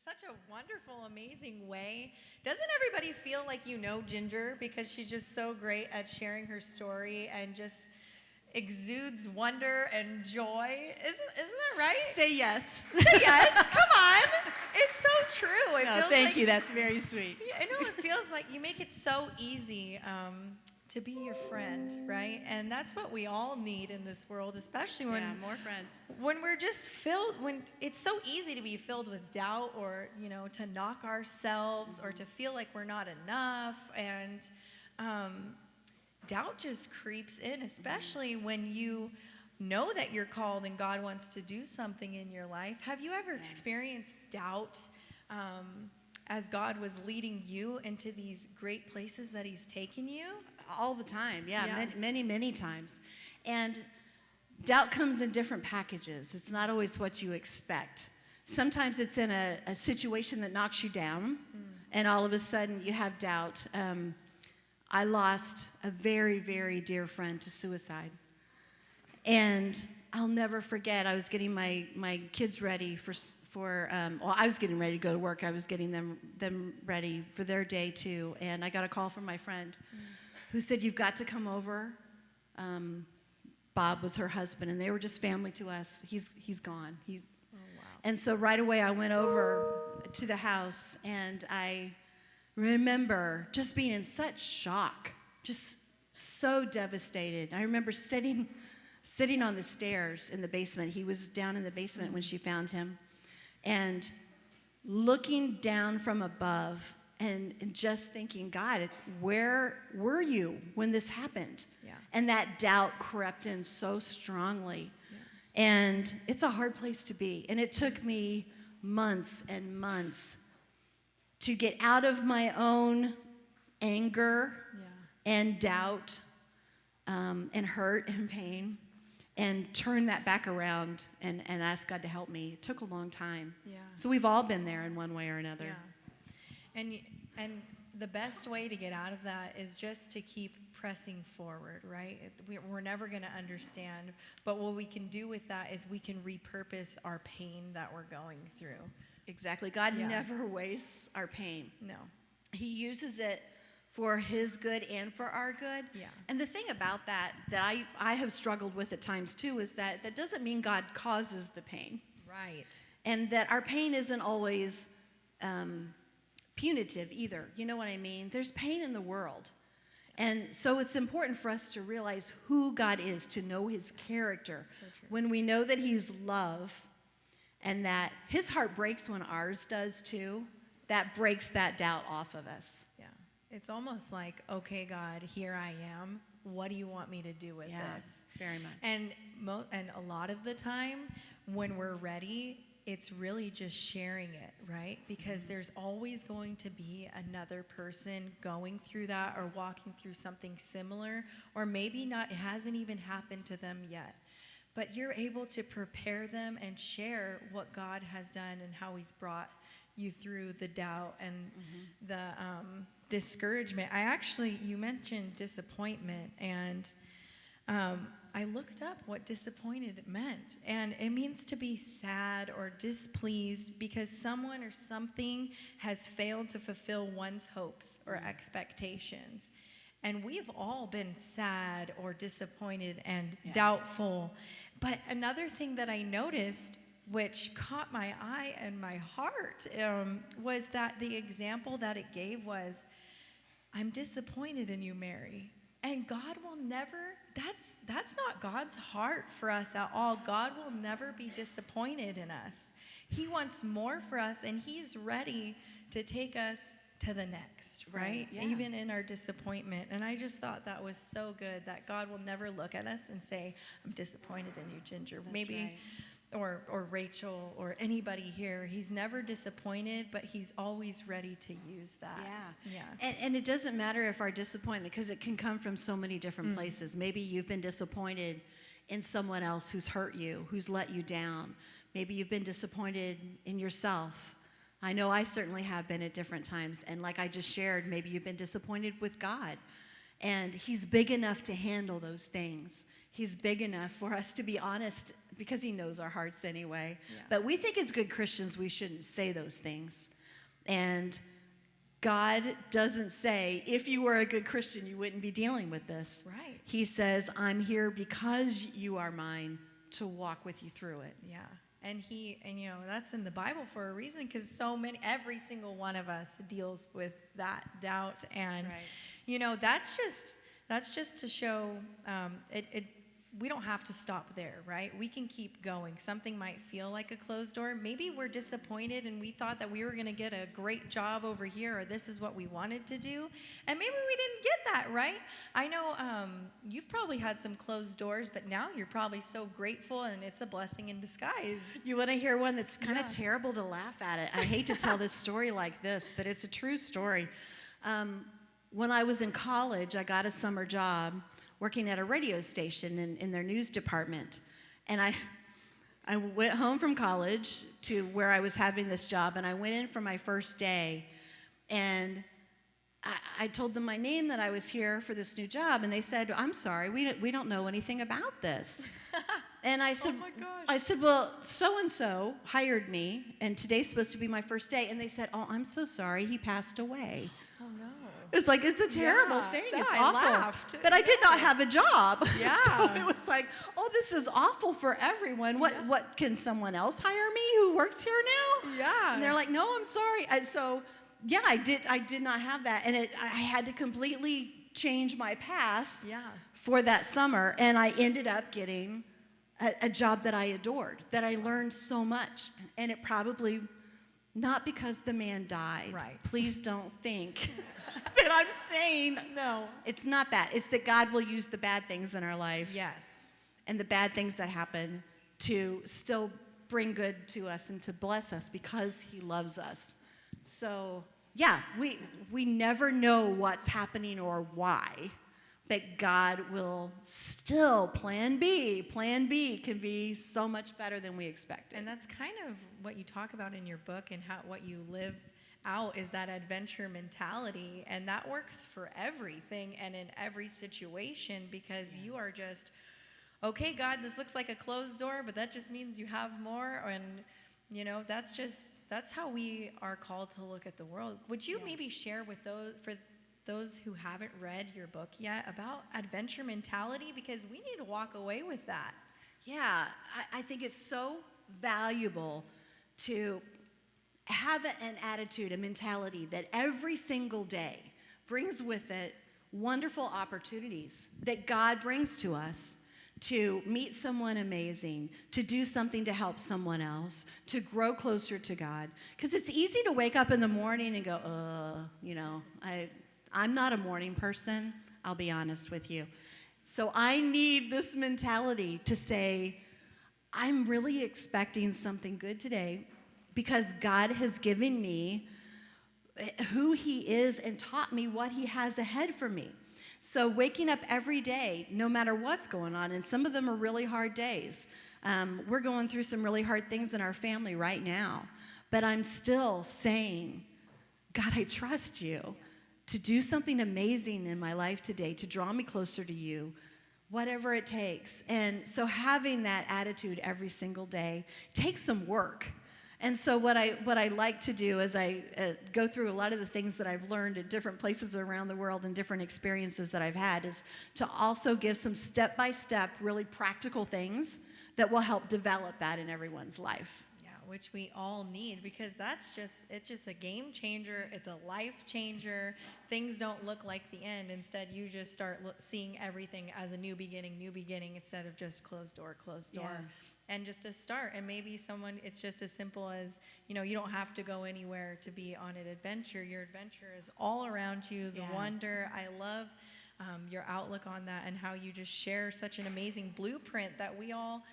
such a wonderful, amazing way. Doesn't everybody feel like you know Ginger because she's just so great at sharing her story and just exudes wonder and joy? Isn't that right? Say yes. Say yes. Come on. It's so true. It feels thank like, you. That's very sweet. I know it feels like you make it so easy to be your friend, right? And that's what we all need in this world, especially when more friends. When we're just when it's so easy to be filled with doubt, or to knock ourselves, or to feel like we're not enough, and doubt just creeps in, especially when you know that you're called and God wants to do something in your life. Have you ever experienced doubt as God was leading you into these great places that He's taken you? All the time, many times. And doubt comes in different packages. It's not always what you expect. Sometimes it's in a situation that knocks you down, and all of a sudden you have doubt. I lost a very, very dear friend to suicide. And I'll never forget, I was getting my kids ready I was getting ready to go to work. I was getting them ready for their day too. And I got a call from my friend who said, "You've got to come over." Bob was her husband, and they were just family to us. He's gone. Wow. And so right away I went over to the house, and I remember just being in such shock, just so devastated. I remember sitting on the stairs in the basement. He was down in the basement when she found him, and looking down from above and just thinking, God, where were you when this happened? Yeah. And that doubt crept in so strongly. Yeah. And it's a hard place to be. And it took me months and months to get out of my own anger and doubt and hurt and pain, and turn that back around and ask God to help me. It took a long time. Yeah. So we've all been there in one way or another. Yeah. And the best way to get out of that is just to keep pressing forward, right? We're never going to understand, but what we can do with that is we can repurpose our pain that we're going through. Exactly. God never wastes our pain. No. He uses it for His good and for our good. Yeah. And the thing about that I have struggled with at times too is that doesn't mean God causes the pain. Right. And that our pain isn't always punitive either. You know what I mean? There's pain in the world. And so it's important for us to realize who God is, to know His character. So true. When we know that He's love, and that His heart breaks when ours does too, that breaks that doubt off of us. Yeah. It's almost like, okay, God, here I am. What do you want me to do with this? Very much. And a lot of the time, when we're ready, it's really just sharing it, right? Because there's always going to be another person going through that or walking through something similar, or maybe not, it hasn't even happened to them yet. But you're able to prepare them and share what God has done and how He's brought you through the doubt and the discouragement. You mentioned disappointment, and I looked up what disappointed meant, and it means to be sad or displeased because someone or something has failed to fulfill one's hopes or expectations. And we've all been sad or disappointed and doubtful. But another thing that I noticed, which caught my eye and my heart, was that the example that it gave was, I'm disappointed in you, Mary. And God will never, that's not God's heart for us at all. God will never be disappointed in us. He wants more for us, and He's ready to take us to the next, right? Yeah. Even in our disappointment. And I just thought that was so good, that God will never look at us and say, I'm disappointed in you, Ginger. That's Maybe right. Or Rachel or anybody here. He's never disappointed, but He's always ready to use that. Yeah. And it doesn't matter if our disappointment, because it can come from so many different places. Maybe you've been disappointed in someone else who's hurt you, who's let you down. Maybe you've been disappointed in yourself. I know I certainly have been at different times. And like I just shared, maybe you've been disappointed with God. And He's big enough to handle those things. He's big enough for us to be honest because he knows our hearts anyway. Yeah. But we think as good Christians, we shouldn't say those things. And God doesn't say, if you were a good Christian, you wouldn't be dealing with this. Right. He says, I'm here because you are mine to walk with you through it. Yeah. And that's in the Bible for a reason, because every single one of us deals with that doubt. And, That's right. that's just to show we don't have to stop there, right? We can keep going. Something might feel like a closed door. Maybe we're disappointed and we thought that we were going to get a great job over here, or this is what we wanted to do. And maybe we didn't get that, right? I know you've probably had some closed doors, but now you're probably so grateful, and it's a blessing in disguise. You want to hear one that's kind of terrible to laugh at it? I hate to tell this story like this, but it's a true story. When I was in college, I got a summer job working at a radio station in their news department. And I went home from college to where I was having this job, and I went in for my first day, and I told them my name, that I was here for this new job, and they said, I'm sorry, we don't know anything about this. And I said, oh my gosh. I said, well, so-and-so hired me, and today's supposed to be my first day. And they said, oh, I'm so sorry, he passed away. Oh, no. It's like, it's a terrible thing. Yeah, it's I awful. laughed. But I did not have a job. Yeah. So it was like, oh, this is awful for everyone. What can someone else hire me who works here now? Yeah. And they're like, no, I'm sorry. I did not have that. And I had to completely change my path for that summer. And I ended up getting a job that I adored, that I learned so much. And it probably, not because the man died. Right. Please don't think that I'm saying. No. It's not that. It's that God will use the bad things in our life. Yes. And the bad things that happen to still bring good to us and to bless us because he loves us. So, yeah, we never know what's happening or why. But God will still, plan B can be so much better than we expected. And that's kind of what you talk about in your book, and what you live out is that adventure mentality. And that works for everything and in every situation, because you are just, okay, God, this looks like a closed door, but that just means you have more. And, that's how we are called to look at the world. Would you maybe share with those who haven't read your book yet about adventure mentality, because we need to walk away with that? Yeah, I think it's so valuable to have an attitude, a mentality that every single day brings with it wonderful opportunities that God brings to us to meet someone amazing, to do something to help someone else, to grow closer to God. Because it's easy to wake up in the morning and go, I'm not a morning person, I'll be honest with you. So I need this mentality to say, I'm really expecting something good today because God has given me who he is and taught me what he has ahead for me. So waking up every day, no matter what's going on, and some of them are really hard days. We're going through some really hard things in our family right now, but I'm still saying, God, I trust you to do something amazing in my life today, to draw me closer to you, whatever it takes. And so having that attitude every single day takes some work. And so what I like to do as I go through a lot of the things that I've learned at different places around the world and different experiences that I've had is to also give some step-by-step, really practical things that will help develop that in everyone's life. Yeah, which we all need, because it's just a game changer. It's a life changer. Things don't look like the end. Instead, you just start seeing everything as a new beginning instead of just closed door. Yeah. And just to start, and maybe it's just as simple as, you don't have to go anywhere to be on an adventure. Your adventure is all around you, the wonder. I love your outlook on that, and how you just share such an amazing blueprint that we all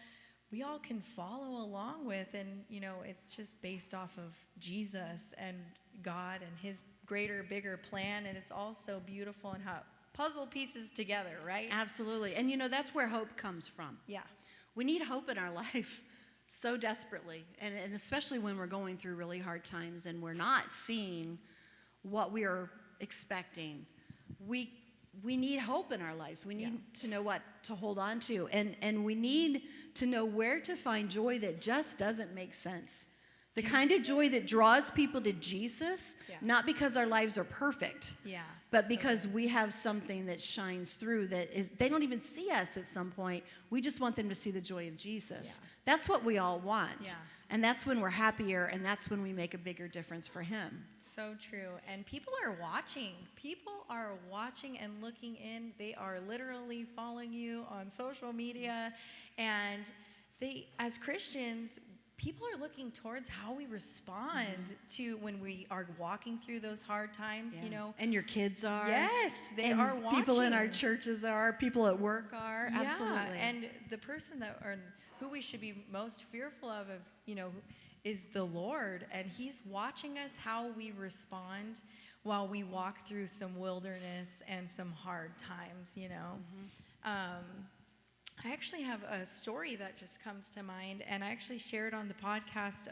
can follow along with. And, it's just based off of Jesus and God and his greater, bigger plan. And it's all so beautiful, and how it puzzle pieces together, right? Absolutely. And, that's where hope comes from. Yeah. We need hope in our life so desperately, and especially when we're going through really hard times and we're not seeing what we are expecting. We we need hope in our lives. We need to know what to hold on to. And we need to know where to find joy that just doesn't make sense. The kind of joy that draws people to Jesus, not because our lives are perfect, but because we have something that shines through that is, they don't even see us at some point. We just want them to see the joy of Jesus. That's what we all want. And that's when we're happier, and that's when we make a bigger difference for him. So true. And people are watching. People are watching and looking in. They are literally following you on social media. And they, as Christians, people are looking towards how we respond to when we are walking through those hard times, you know. And your kids are. Yes, they are watching. People in our churches are. People at work are. Absolutely. And the person who we should be most fearful of, you know, is the Lord. And he's watching us how we respond while we walk through some wilderness and some hard times, you know. I actually have a story that just comes to mind, and I actually shared on the podcast.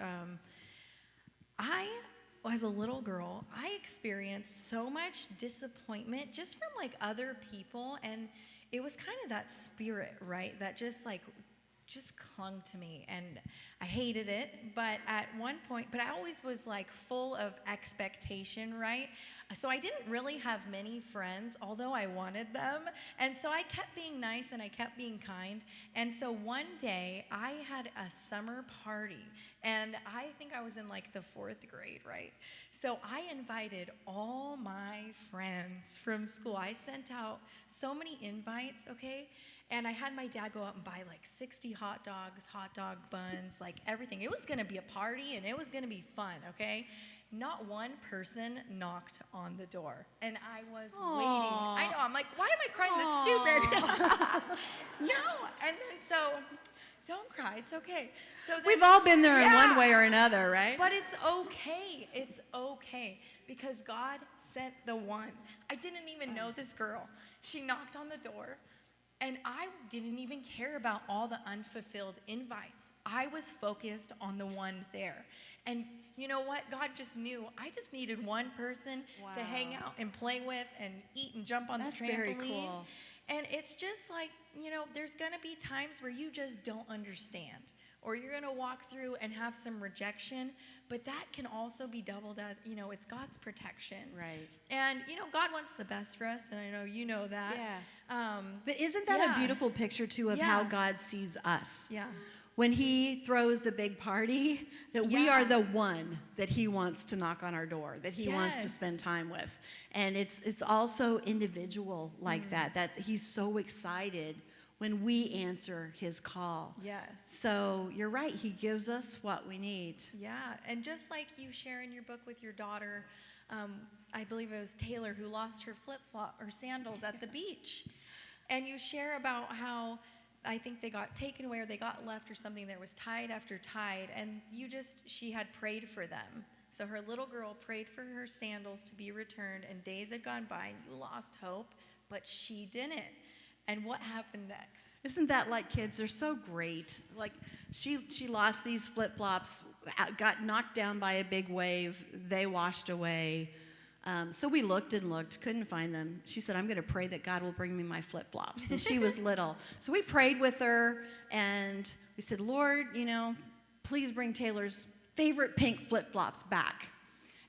As a little girl, I experienced so much disappointment just from like other people, and it was kind of that spirit, right, that just clung to me, and I hated it. But at one point, I always was like full of expectation, right? So I didn't really have many friends, although I wanted them. And so I kept being nice and I kept being kind. And so one day I had a summer party, and I think I was in like the 4th grade, right? So I invited all my friends from school. I sent out so many invites, okay? And I had my dad go out and buy like 60 hot dogs, hot dog buns, like everything. It was going to be a party, and it was going to be fun, okay? Not one person knocked on the door. And I was waiting. I know, I'm like, why am I crying? That's stupid. No. And then so, don't cry, it's okay. So then, we've all been there in one way or another, right? But it's okay. It's okay. Because God sent the one. I didn't even know this girl. She knocked on the door. And I didn't even care about all the unfulfilled invites. I was focused on the one there. And you know what? God just knew I just needed one person to hang out and play with and eat and jump on the trampoline. Very cool. And it's just like, you know, there's going to be times where you just don't understand. Or you're going to walk through and have some rejection, but that can also be doubled as, you know, it's God's protection. Right. And, you know, God wants the best for us, and I know you know that. Yeah. But isn't that a beautiful picture, too, of how God sees us? Yeah. When he throws a big party, that we are the one that he wants to knock on our door, that he wants to spend time with. And it's also individual like that he's so excited when we answer his call. Yes. So you're right. He gives us what we need. Yeah. And just like you share in your book with your daughter, I believe it was Taylor who lost her flip-flop or sandals at the beach. And you share about how I think they got taken away or they got left or something. There was tide after tide. And she had prayed for them. So her little girl prayed for her sandals to be returned, and days had gone by and you lost hope, but she didn't. And what happened next? Isn't that like kids? They're so great. Like she lost these flip-flops, got knocked down by a big wave. They washed away. So we looked and looked, couldn't find them. She said, I'm going to pray that God will bring me my flip-flops. And she was little. So we prayed with her, and we said, Lord, you know, please bring Taylor's favorite pink flip-flops back.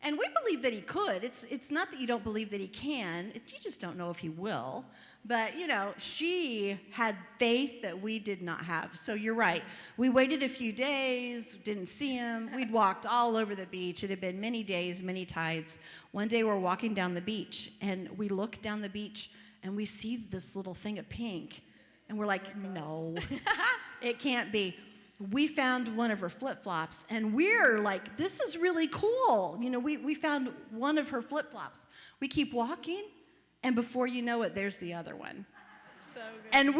And we believe that he could. It's not that you don't believe that he can. You just don't know if he will. But, you know, she had faith that we did not have. So you're right. We waited a few days, didn't see him. We'd walked all over the beach. It had been many days, many tides. One day we're walking down the beach, and we look down the beach, and we see this little thing of pink. And we're like, no, it can't be. We found one of her flip-flops, and we're like, this is really cool. You know, we found one of her flip-flops. We keep walking, and before you know it, there's the other one. So good. And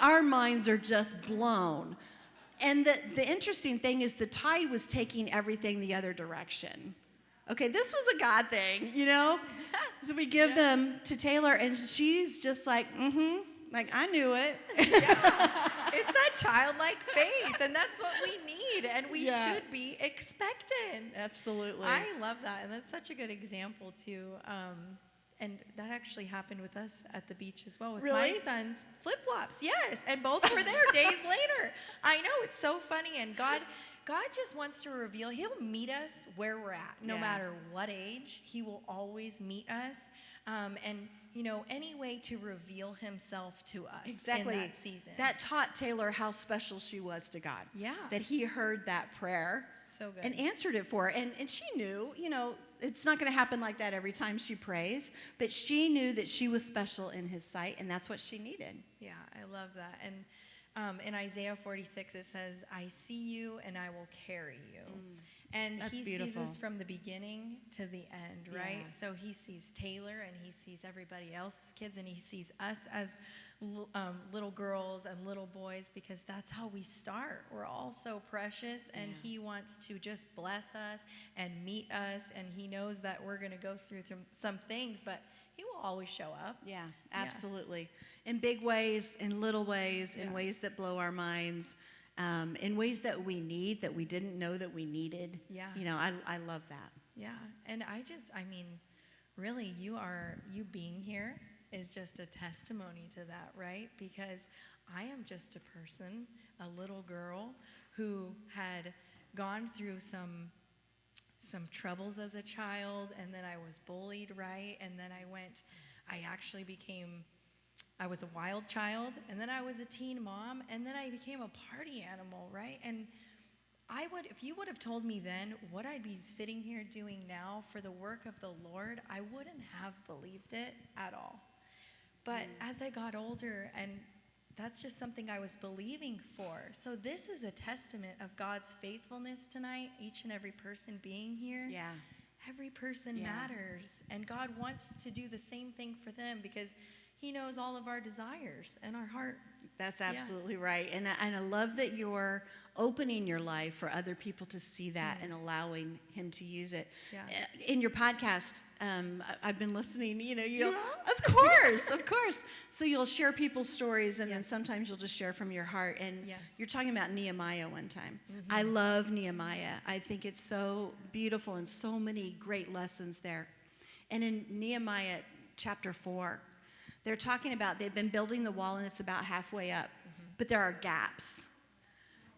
our minds are just blown. And the interesting thing is the tide was taking everything the other direction. Okay, this was a God thing, you know? So we give them to Taylor, and she's just like, like, I knew it. Yeah. It's that childlike faith, and that's what we need, and we should be expectant. Absolutely. I love that, and that's such a good example, too. And that actually happened with us at the beach as well with Really? my son's flip-flops. Yes, and both were there days later. I know, it's so funny. And God just wants to reveal. He'll meet us where we're at, no matter what age. He will always meet us. And, any way to reveal himself to us in that season. That taught Taylor how special she was to God. Yeah. That he heard that prayer. So good. And answered it for her. And she knew, it's not going to happen like that every time she prays, but she knew that she was special in his sight, and that's what she needed. Yeah, I love that. And in Isaiah 46, it says, I see you and I will carry you. And That's he beautiful. sees us from the beginning to the end, right? Yeah. So he sees Taylor and he sees everybody else's kids and he sees us as little girls and little boys, because that's how we start. We're all so precious, and he wants to just bless us and meet us, and he knows that we're going to go through some things, but he will always show up. Yeah, absolutely. In big ways, in little ways, in ways that blow our minds, in ways that we need, that we didn't know that we needed. Yeah. I love that. Yeah, and really, you being here is just a testimony to that, right? Because I am just a person, a little girl who had gone through some troubles as a child, and then I was bullied, right? And then I was a wild child, and then I was a teen mom, and then I became a party animal, right? And if you would have told me then what I'd be sitting here doing now for the work of the Lord, I wouldn't have believed it at all. But as I got older, and that's just something I was believing for. So this is a testament of God's faithfulness tonight, each and every person being here. Yeah. Every person matters, and God wants to do the same thing for them, because he knows all of our desires and our heart. That's absolutely right. And I love that you're opening your life for other people to see that and allowing him to use it. Yeah. In your podcast, I've been listening, Yeah. Of course. So you'll share people's stories, and then sometimes you'll just share from your heart. And you're talking about Nehemiah one time. I love Nehemiah. I think it's so beautiful and so many great lessons there. And in Nehemiah chapter 4, they're talking about they've been building the wall, and it's about halfway up, but there are gaps.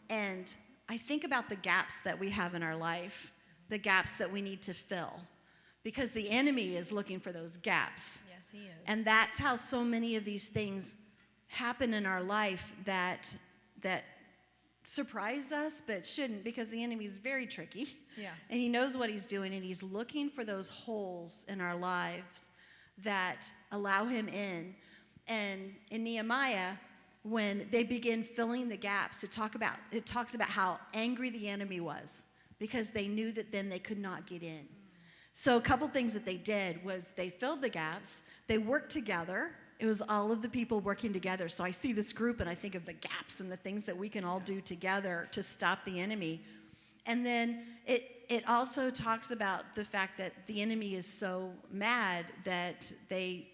And I think about the gaps that we have in our life, the gaps that we need to fill, because the enemy is looking for those gaps. Yes, he is. And that's how so many of these things happen in our life that surprise us, but shouldn't, because the enemy is very tricky. Yeah. And he knows what he's doing, and he's looking for those holes in our lives that allow him in. And in Nehemiah, when they begin filling the gaps, it talks about how angry the enemy was, because they knew that then they could not get in. So a couple things that they did was they filled the gaps, they worked together. It was all of the people working together. So I see this group and I think of the gaps and the things that we can all do together to stop the enemy. And then it also talks about the fact that the enemy is so mad that they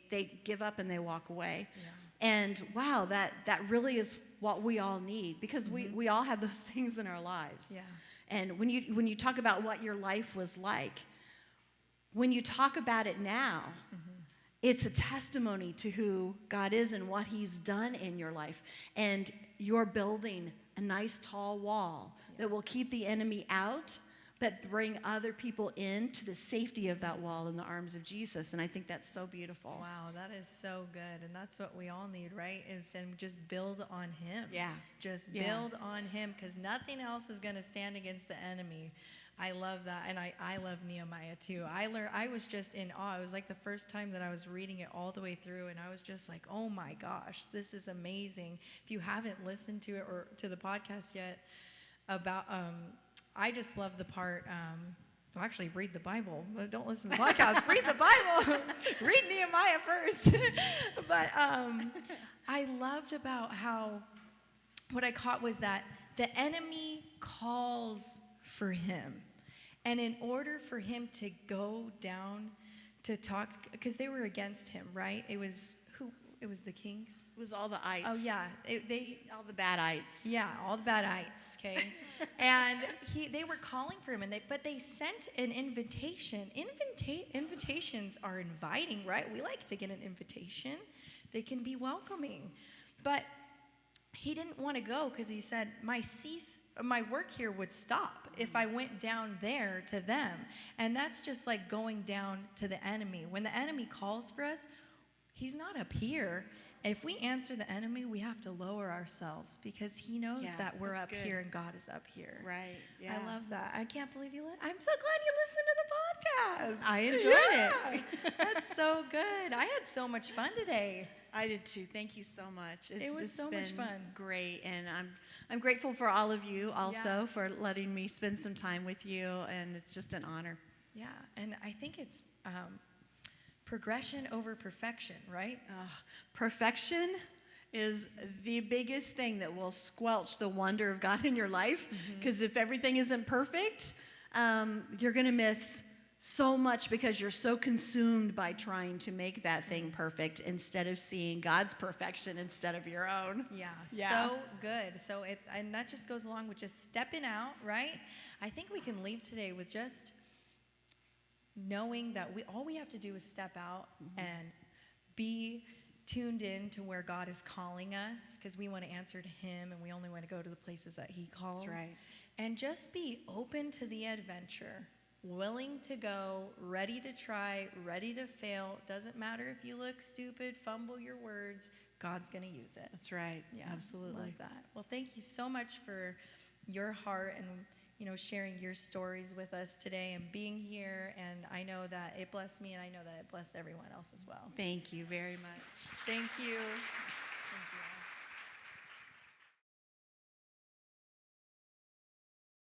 give up and they walk away. Yeah. And wow, that really is what we all need, because we all have those things in our lives. Yeah. And when you talk about what your life was like, when you talk about it now, it's a testimony to who God is and what he's done in your life. And you're building a nice tall wall that will keep the enemy out, but bring other people into the safety of that wall in the arms of Jesus. And I think that's so beautiful. Wow, that is so good. And that's what we all need, right? Is to just build on him. Yeah. Just build on him, because nothing else is going to stand against the enemy. I love that. And I love Nehemiah too. I was just in awe. It was like the first time that I was reading it all the way through, and I was just like, oh my gosh, this is amazing. If you haven't listened to it or to the podcast yet, about I just love the part, well, actually read the Bible. Don't listen to the podcast. Read the Bible. Read Nehemiah first. But I loved about how, what I caught was that the enemy calls for him. And in order for him to go down to talk, because they were against him, right? It was It was the Kings. It was all the ites. Oh yeah, all the bad ites. Yeah, all the bad ites. Okay, and they were calling for him, but they sent an invitation. Invitations are inviting, right? We like to get an invitation. They can be welcoming, but he didn't want to go because he said my work here would stop if I went down there to them, and that's just like going down to the enemy. When the enemy calls for us, he's not up here. And if we answer the enemy, we have to lower ourselves because he knows that we're up here and God is up here. Right. Yeah. I love that. I can't believe I'm so glad you listened to the podcast. I enjoyed it. That's so good. I had so much fun today. I did too. Thank you so much. It was so much fun. Great, and I'm grateful for all of you also for letting me spend some time with you, and it's just an honor. Yeah, and I think it's progression over perfection, right? Perfection is the biggest thing that will squelch the wonder of God in your life, because if everything isn't perfect, you're going to miss so much because you're so consumed by trying to make that thing perfect instead of seeing God's perfection instead of your own. Yeah. So good. And that just goes along with just stepping out, right? I think we can leave today with just knowing that all we have to do is step out and be tuned in to where God is calling us, because we want to answer to him and we only want to go to the places that he calls. That's right. And just be open to the adventure. Willing to go, ready to try, ready to fail. Doesn't matter if you look stupid, fumble your words. God's going to use it. That's right. Yeah, absolutely. Love that. Well, thank you so much for your heart and sharing your stories with us today and being here. And I know that it blessed me, and I know that it blessed everyone else as well. Thank you very much. Thank you.